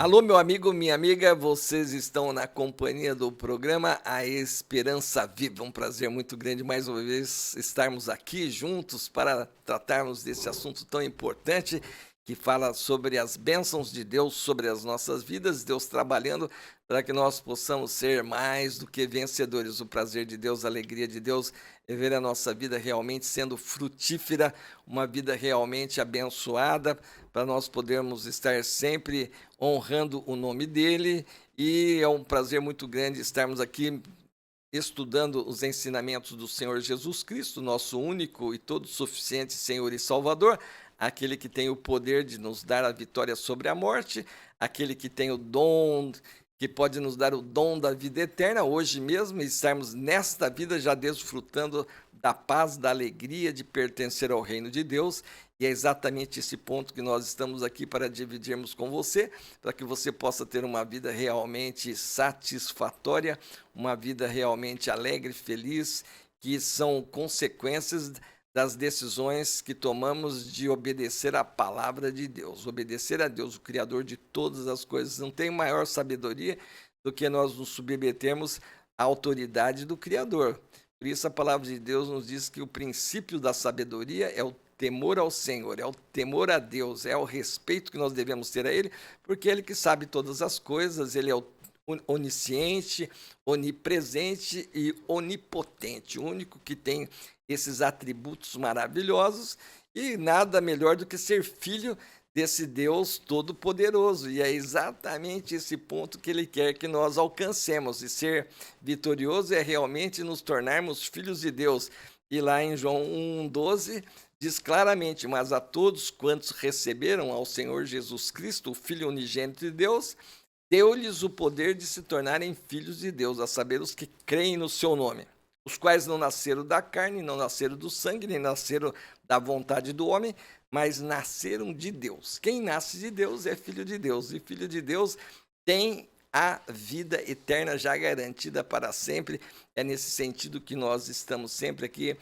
Alô, meu amigo, minha amiga, vocês estão na companhia do programa A Esperança Viva. Um prazer muito grande mais uma vez estarmos aqui juntos para tratarmos desse assunto tão importante que fala sobre as bênçãos de Deus sobre as nossas vidas, Deus trabalhando para que nós possamos ser mais do que vencedores. O prazer de Deus, a alegria de Deus é ver a nossa vida realmente sendo frutífera, uma vida realmente abençoada, para nós podermos estar sempre honrando o nome dele, e é um prazer muito grande estarmos aqui estudando os ensinamentos do Senhor Jesus Cristo, nosso único e todo suficiente Senhor e Salvador, aquele que tem o poder de nos dar a vitória sobre a morte, aquele que tem o dom, que pode nos dar o dom da vida eterna hoje mesmo e estarmos nesta vida já desfrutando da paz, da alegria de pertencer ao reino de Deus. E é exatamente esse ponto que nós estamos aqui para dividirmos com você, para que você possa ter uma vida realmente satisfatória, uma vida realmente alegre, feliz, que são consequências das decisões que tomamos de obedecer à palavra de Deus, obedecer a Deus, o Criador de todas as coisas. Não tem maior sabedoria do que nós nos submetermos à autoridade do Criador. Por isso a palavra de Deus nos diz que o princípio da sabedoria é o temor ao Senhor, é o temor a Deus, é o respeito que nós devemos ter a Ele, porque Ele que sabe todas as coisas, Ele é o onisciente, onipresente e onipotente, o único que tem esses atributos maravilhosos, e nada melhor do que ser filho desse Deus todo-poderoso. E é exatamente esse ponto que ele quer que nós alcancemos. E ser vitorioso é realmente nos tornarmos filhos de Deus. E lá em João 1,12 diz claramente: mas a todos quantos receberam ao Senhor Jesus Cristo, o Filho unigênito de Deus, deu-lhes o poder de se tornarem filhos de Deus, a saber, os que creem no seu nome, os quais não nasceram da carne, não nasceram do sangue, nem nasceram da vontade do homem, mas nasceram de Deus. Quem nasce de Deus é filho de Deus, e filho de Deus tem a vida eterna já garantida para sempre. É nesse sentido que nós estamos sempre aqui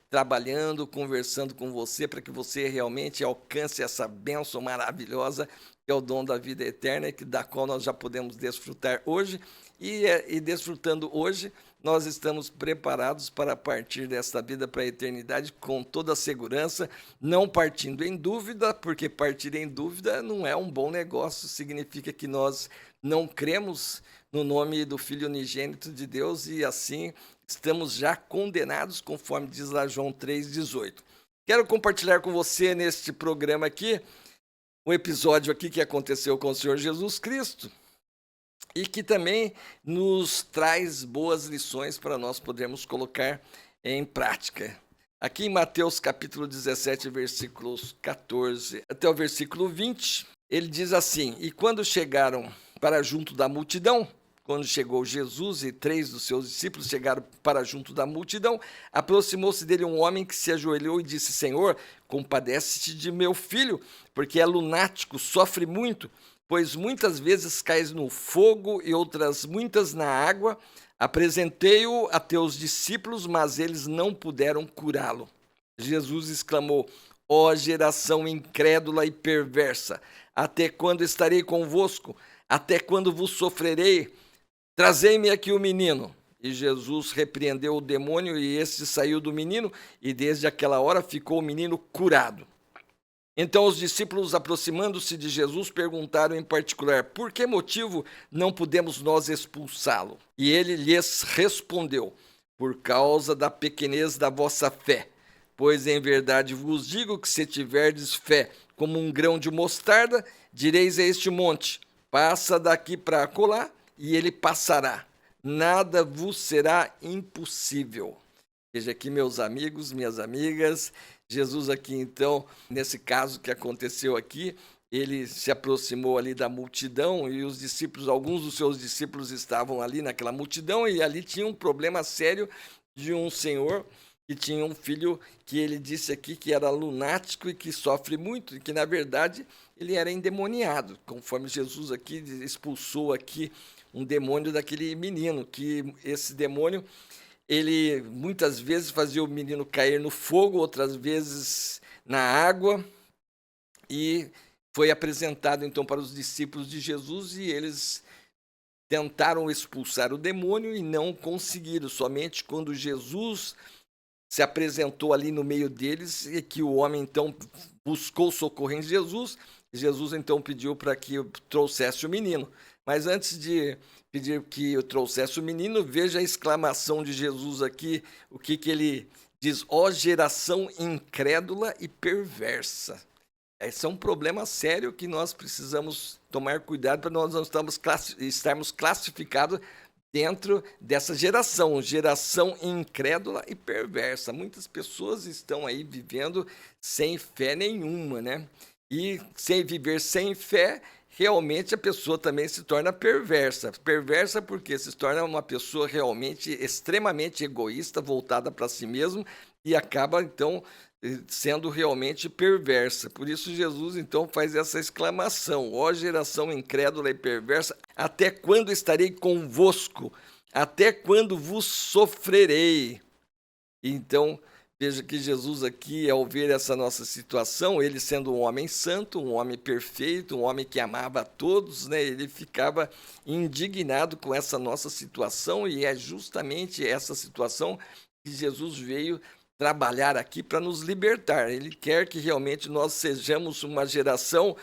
trabalhando, conversando com você, para que você realmente alcance essa bênção maravilhosa, que é o dom da vida eterna, da qual nós já podemos desfrutar hoje, e desfrutando hoje, nós estamos preparados para partir desta vida para a eternidade com toda a segurança, não partindo em dúvida, porque partir em dúvida não é um bom negócio, significa que nós não cremos no nome do Filho unigênito de Deus, e assim estamos já condenados, conforme diz lá João 3,18. Quero compartilhar com você neste programa aqui um episódio aqui que aconteceu com o Senhor Jesus Cristo e que também nos traz boas lições para nós podermos colocar em prática. Aqui em Mateus capítulo 17, versículos 14 até o versículo 20, ele diz assim: e quando chegaram para junto da multidão, quando chegou Jesus e 3 dos seus discípulos chegaram para junto da multidão, aproximou-se dele um homem que se ajoelhou e disse: Senhor, compadece-te de meu filho, porque é lunático, sofre muito, pois muitas vezes cai no fogo e outras muitas na água. Apresentei-o a teus discípulos, mas eles não puderam curá-lo. Jesus exclamou: ó geração incrédula e perversa, até quando estarei convosco? Até quando vos sofrerei? Trazei-me aqui o menino. E Jesus repreendeu o demônio, e este saiu do menino, e desde aquela hora ficou o menino curado. Então os discípulos, aproximando-se de Jesus, perguntaram em particular: por que motivo não podemos nós expulsá-lo? E ele lhes respondeu: por causa da pequenez da vossa fé. Pois em verdade vos digo que, se tiverdes fé como um grão de mostarda, direis a este monte: passa daqui para acolá, e ele passará. Nada vos será impossível. Veja aqui, meus amigos, minhas amigas, Jesus aqui então, nesse caso que aconteceu aqui, ele se aproximou ali da multidão, e os discípulos, alguns dos seus discípulos estavam ali naquela multidão, e ali tinha um problema sério de um senhor que tinha um filho que ele disse aqui que era lunático e que sofre muito, e que na verdade ele era endemoniado, conforme Jesus aqui expulsou aqui um demônio daquele menino, que esse demônio, ele muitas vezes fazia o menino cair no fogo, outras vezes na água, e foi apresentado então para os discípulos de Jesus e eles tentaram expulsar o demônio e não conseguiram. Somente quando Jesus se apresentou ali no meio deles e que o homem então buscou socorro em Jesus. Jesus então pediu para que eu trouxesse o menino. Mas antes de pedir que eu trouxesse o menino, veja a exclamação de Jesus aqui, o que ele diz: ó geração incrédula e perversa. Esse é um problema sério que nós precisamos tomar cuidado para nós não estarmos classificados dentro dessa geração incrédula e perversa. Muitas pessoas estão aí vivendo sem fé nenhuma, né? E sem viver sem fé, realmente a pessoa também se torna perversa. Perversa porque se torna uma pessoa realmente extremamente egoísta, voltada para si mesmo e acaba então sendo realmente perversa. Por isso Jesus então faz essa exclamação: ó geração incrédula e perversa, até quando estarei convosco? Até quando vos sofrerei? Então, veja que Jesus aqui, ao ver essa nossa situação, ele sendo um homem santo, um homem perfeito, um homem que amava a todos, né, ele ficava indignado com essa nossa situação e é justamente essa situação que Jesus veio trabalhar aqui para nos libertar. Ele quer que realmente nós sejamos uma geração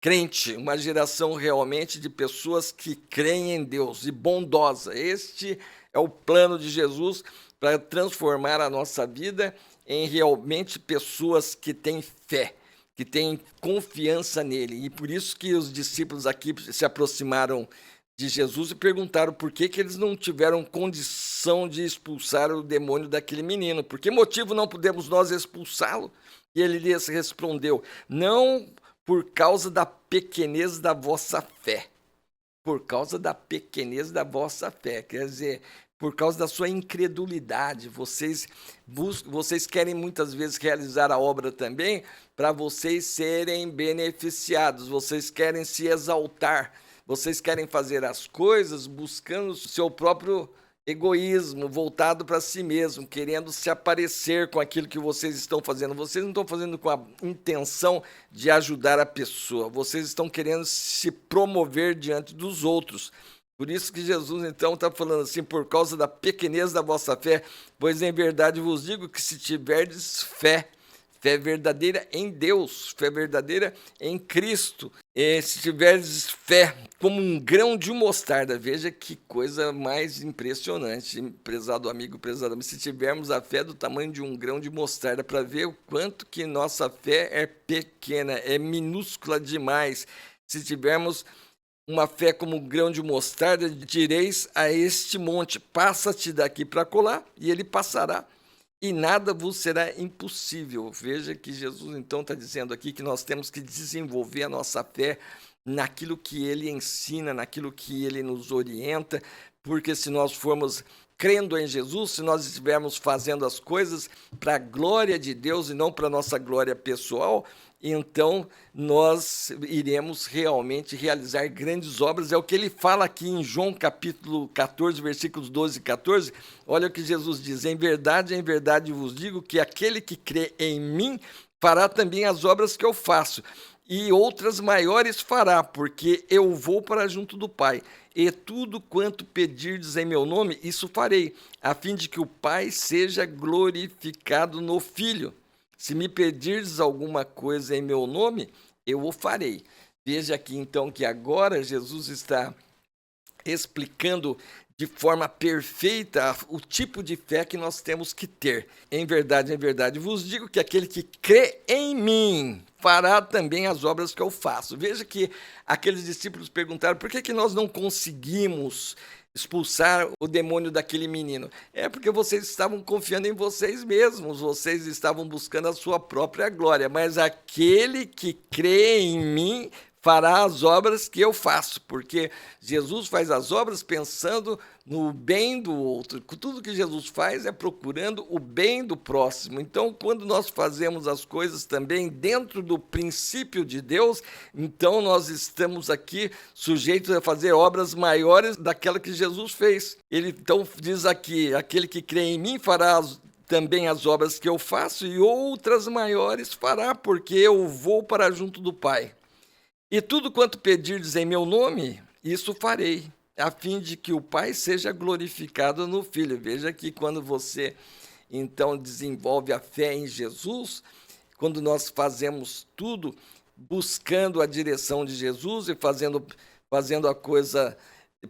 crente, uma geração realmente de pessoas que creem em Deus e bondosa. Este é o plano de Jesus para transformar a nossa vida em realmente pessoas que têm fé, que têm confiança nele. E por isso que os discípulos aqui se aproximaram de Jesus e perguntaram por que eles não tiveram condição de expulsar o demônio daquele menino. Por que motivo não podemos nós expulsá-lo? E ele lhes respondeu: não por causa da pequenez da vossa fé. Por causa da pequenez da vossa fé. Quer dizer, por causa da sua incredulidade. Vocês querem muitas vezes realizar a obra também para vocês serem beneficiados. Vocês querem se exaltar. Vocês querem fazer as coisas buscando o seu próprio egoísmo, voltado para si mesmo, querendo se aparecer com aquilo que vocês estão fazendo. Vocês não estão fazendo com a intenção de ajudar a pessoa. Vocês estão querendo se promover diante dos outros. Por isso que Jesus, então, está falando assim: por causa da pequenez da vossa fé, pois em verdade vos digo que se tiverdes fé verdadeira em Deus, fé verdadeira em Cristo, e se tiveres fé como um grão de mostarda, veja que coisa mais impressionante, prezado amigo, prezado amigo, se tivermos a fé do tamanho de um grão de mostarda, para ver o quanto que nossa fé é pequena, é minúscula demais. Se tivermos uma fé como um grão de mostarda, direis a este monte: passa-te daqui para colar, e ele passará, e nada vos será impossível. Veja que Jesus então está dizendo aqui que nós temos que desenvolver a nossa fé naquilo que ele ensina, naquilo que ele nos orienta, porque se nós formos crendo em Jesus, se nós estivermos fazendo as coisas para a glória de Deus e não para a nossa glória pessoal, então nós iremos realmente realizar grandes obras. É o que ele fala aqui em João capítulo 14, versículos 12 e 14. Olha o que Jesus diz: em verdade vos digo que aquele que crê em mim fará também as obras que eu faço, e outras maiores fará, porque eu vou para junto do Pai. E tudo quanto pedirdes em meu nome, isso farei, a fim de que o Pai seja glorificado no Filho. Se me pedirdes alguma coisa em meu nome, eu o farei. Veja aqui então que agora Jesus está explicando de forma perfeita o tipo de fé que nós temos que ter. Em verdade vos digo que aquele que crê em mim fará também as obras que eu faço. Veja que aqueles discípulos perguntaram: por que nós não conseguimos expulsar o demônio daquele menino? É porque vocês estavam confiando em vocês mesmos, vocês estavam buscando a sua própria glória, mas aquele que crê em mim fará as obras que eu faço, porque Jesus faz as obras pensando no bem do outro. Tudo que Jesus faz é procurando o bem do próximo. Então, quando nós fazemos as coisas também dentro do princípio de Deus, então nós estamos aqui sujeitos a fazer obras maiores daquela que Jesus fez. Ele então diz aqui: aquele que crê em mim fará também as obras que eu faço, e outras maiores fará, porque eu vou para junto do Pai. E tudo quanto pedirdes em meu nome, isso farei, a fim de que o Pai seja glorificado no Filho. Veja que quando você, então, desenvolve a fé em Jesus, quando nós fazemos tudo buscando a direção de Jesus e fazendo a coisa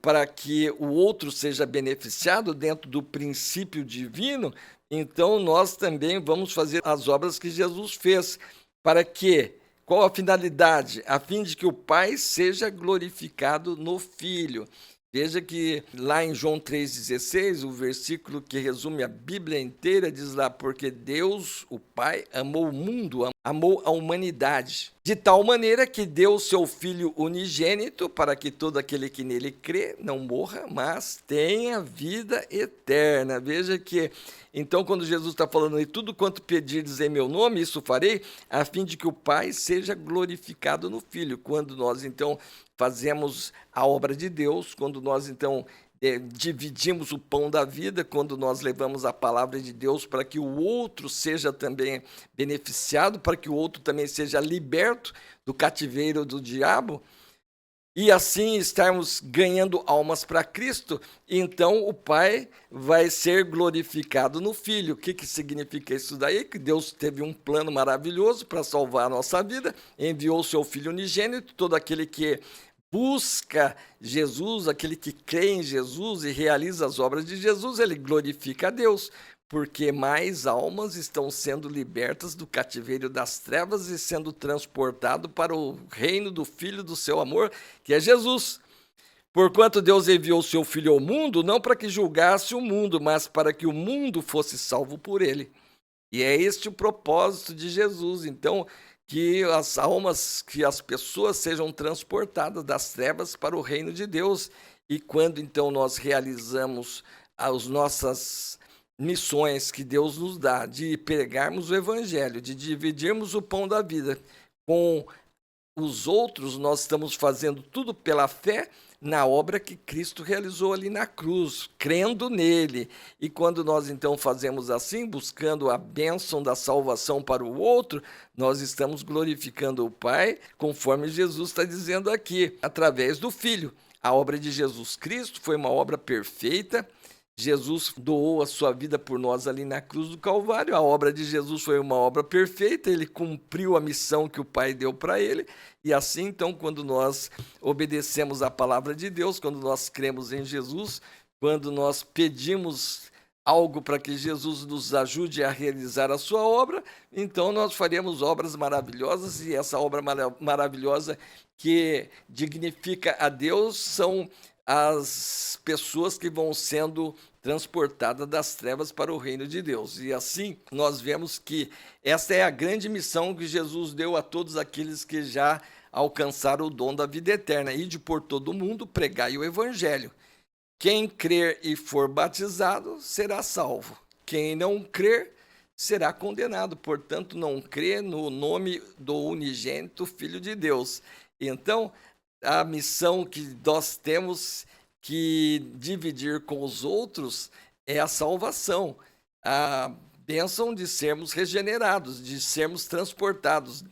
para que o outro seja beneficiado dentro do princípio divino, então nós também vamos fazer as obras que Jesus fez. Para que? Qual a finalidade? A fim de que o Pai seja glorificado no Filho. Veja que lá em João 3,16, o versículo que resume a Bíblia inteira, diz lá: porque Deus, o Pai, amou o mundo, amou a humanidade, de tal maneira que deu o seu Filho unigênito, para que todo aquele que nele crê não morra, mas tenha vida eterna. Veja que, então, quando Jesus está falando aí, tudo quanto pedirdes em meu nome, isso farei, a fim de que o Pai seja glorificado no Filho. Quando nós, então, fazemos a obra de Deus, quando nós, então, dividimos o pão da vida, quando nós levamos a palavra de Deus para que o outro seja também beneficiado, para que o outro também seja liberto do cativeiro do diabo, e assim estarmos ganhando almas para Cristo, então o Pai vai ser glorificado no Filho. O que significa isso daí? Que Deus teve um plano maravilhoso para salvar a nossa vida, enviou o seu Filho unigênito, todo aquele que busca Jesus, aquele que crê em Jesus e realiza as obras de Jesus, ele glorifica a Deus, porque mais almas estão sendo libertas do cativeiro das trevas e sendo transportado para o reino do Filho do seu amor, que é Jesus. Porquanto Deus enviou o seu Filho ao mundo, não para que julgasse o mundo, mas para que o mundo fosse salvo por ele. E é este o propósito de Jesus. Então, que as almas, que as pessoas sejam transportadas das trevas para o reino de Deus. E quando então nós realizamos as nossas missões que Deus nos dá, de pregarmos o evangelho, de dividirmos o pão da vida com os outros, nós estamos fazendo tudo pela fé na obra que Cristo realizou ali na cruz, crendo nele. E quando nós então fazemos assim, buscando a bênção da salvação para o outro, nós estamos glorificando o Pai, conforme Jesus está dizendo aqui, através do Filho. A obra de Jesus Cristo foi uma obra perfeita. Jesus doou a sua vida por nós ali na cruz do Calvário. A obra de Jesus foi uma obra perfeita, ele cumpriu a missão que o Pai deu para ele. E assim, então, quando nós obedecemos a palavra de Deus, quando nós cremos em Jesus, quando nós pedimos algo para que Jesus nos ajude a realizar a sua obra, então nós faremos obras maravilhosas, e essa obra maravilhosa que dignifica a Deus são as pessoas que vão sendo transportadas das trevas para o reino de Deus. E assim nós vemos que essa é a grande missão que Jesus deu a todos aqueles que já alcançaram o dom da vida eterna: ide por todo o mundo, pregai o evangelho. Quem crer e for batizado será salvo. Quem não crer será condenado. Portanto, não crê no nome do unigênito Filho de Deus. Então, a missão que nós temos que dividir com os outros é a salvação, a bênção de sermos regenerados, de sermos transportados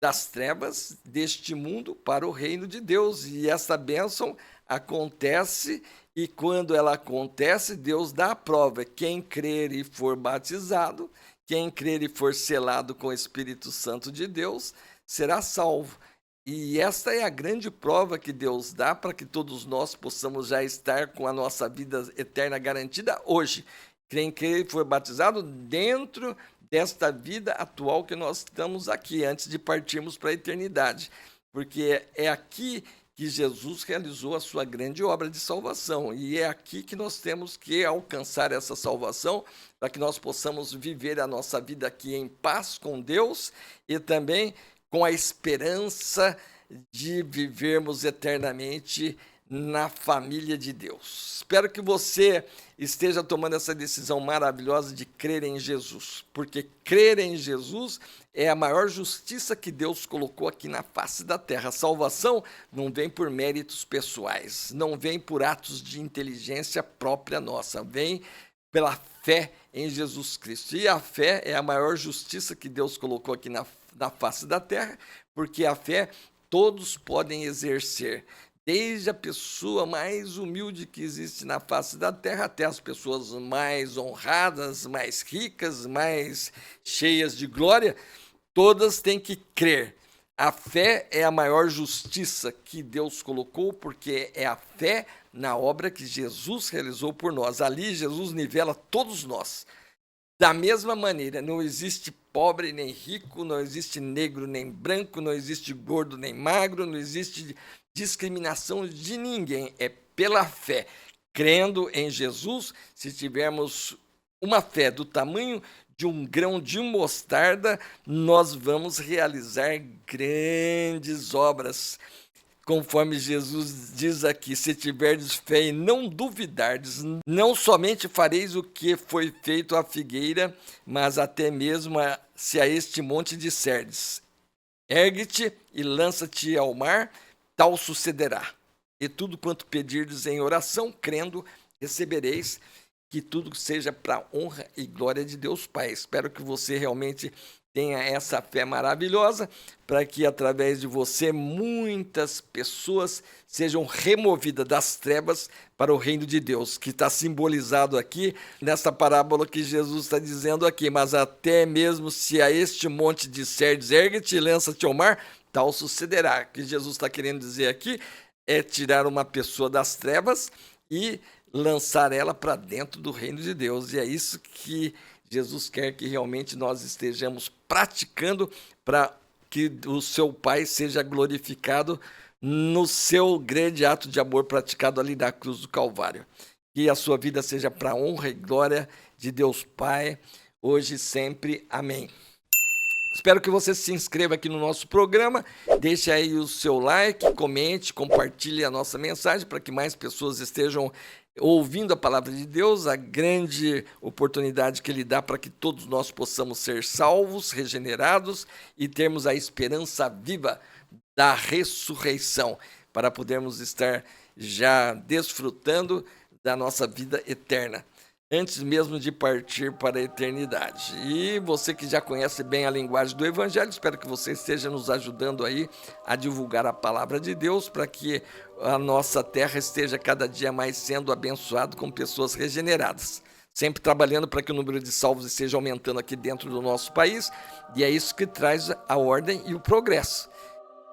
das trevas deste mundo para o reino de Deus. E essa bênção acontece, e quando ela acontece, Deus dá a prova: quem crer e for batizado, quem crer e for selado com o Espírito Santo de Deus, será salvo. E esta é a grande prova que Deus dá para que todos nós possamos já estar com a nossa vida eterna garantida hoje. Quem crer e for batizado dentro desta vida atual que nós estamos aqui, antes de partirmos para a eternidade. Porque é aqui que Jesus realizou a sua grande obra de salvação. E é aqui que nós temos que alcançar essa salvação, para que nós possamos viver a nossa vida aqui em paz com Deus e também com a esperança de vivermos eternamente na família de Deus. Espero que você esteja tomando essa decisão maravilhosa de crer em Jesus, porque crer em Jesus é a maior justiça que Deus colocou aqui na face da terra. A salvação não vem por méritos pessoais, não vem por atos de inteligência própria nossa, vem pela fé em Jesus Cristo. E a fé é a maior justiça que Deus colocou aqui na face da terra, porque a fé todos podem exercer, desde a pessoa mais humilde que existe na face da terra até as pessoas mais honradas, mais ricas, mais cheias de glória, todas têm que crer. A fé é a maior justiça que Deus colocou, porque é a fé na obra que Jesus realizou por nós. Ali Jesus nivela todos nós. Da mesma maneira, não existe pobre nem rico, não existe negro nem branco, não existe gordo nem magro, não existe discriminação de ninguém. É pela fé. Crendo em Jesus, se tivermos uma fé do tamanho de um grão de mostarda, nós vamos realizar grandes obras. Conforme Jesus diz aqui, se tiverdes fé e não duvidardes, não somente fareis o que foi feito à figueira, mas até mesmo se a este monte disserdes, ergue-te e lança-te ao mar, tal sucederá. E tudo quanto pedirdes em oração, crendo, recebereis, que tudo seja para a honra e glória de Deus Pai. Espero que você realmente tenha essa fé maravilhosa, para que através de você muitas pessoas sejam removidas das trevas para o reino de Deus, que está simbolizado aqui nessa parábola que Jesus está dizendo aqui. Mas até mesmo se a este monte disserdes, ergue-te e lança-te ao mar, tal sucederá. O que Jesus está querendo dizer aqui é tirar uma pessoa das trevas e lançar ela para dentro do reino de Deus. E é isso que Jesus quer que realmente nós estejamos praticando, para que o seu Pai seja glorificado no seu grande ato de amor praticado ali na cruz do Calvário. Que a sua vida seja para a honra e glória de Deus Pai, hoje e sempre. Amém. Espero que você se inscreva aqui no nosso programa, deixe aí o seu like, comente, compartilhe a nossa mensagem para que mais pessoas estejam ouvindo a palavra de Deus, a grande oportunidade que Ele dá para que todos nós possamos ser salvos, regenerados e termos a esperança viva da ressurreição, para podermos estar já desfrutando da nossa vida eterna, antes mesmo de partir para a eternidade. E você que já conhece bem a linguagem do Evangelho, espero que você esteja nos ajudando aí a divulgar a palavra de Deus, para que a nossa terra esteja cada dia mais sendo abençoada com pessoas regeneradas. Sempre trabalhando para que o número de salvos esteja aumentando aqui dentro do nosso país, e é isso que traz a ordem e o progresso.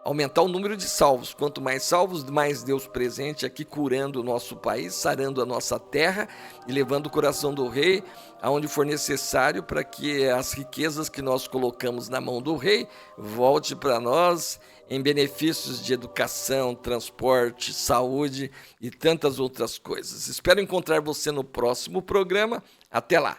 Aumentar o número de salvos. Quanto mais salvos, mais Deus presente aqui, curando o nosso país, sarando a nossa terra e levando o coração do rei aonde for necessário, para que as riquezas que nós colocamos na mão do rei volte para nós em benefícios de educação, transporte, saúde e tantas outras coisas. Espero encontrar você no próximo programa. Até lá!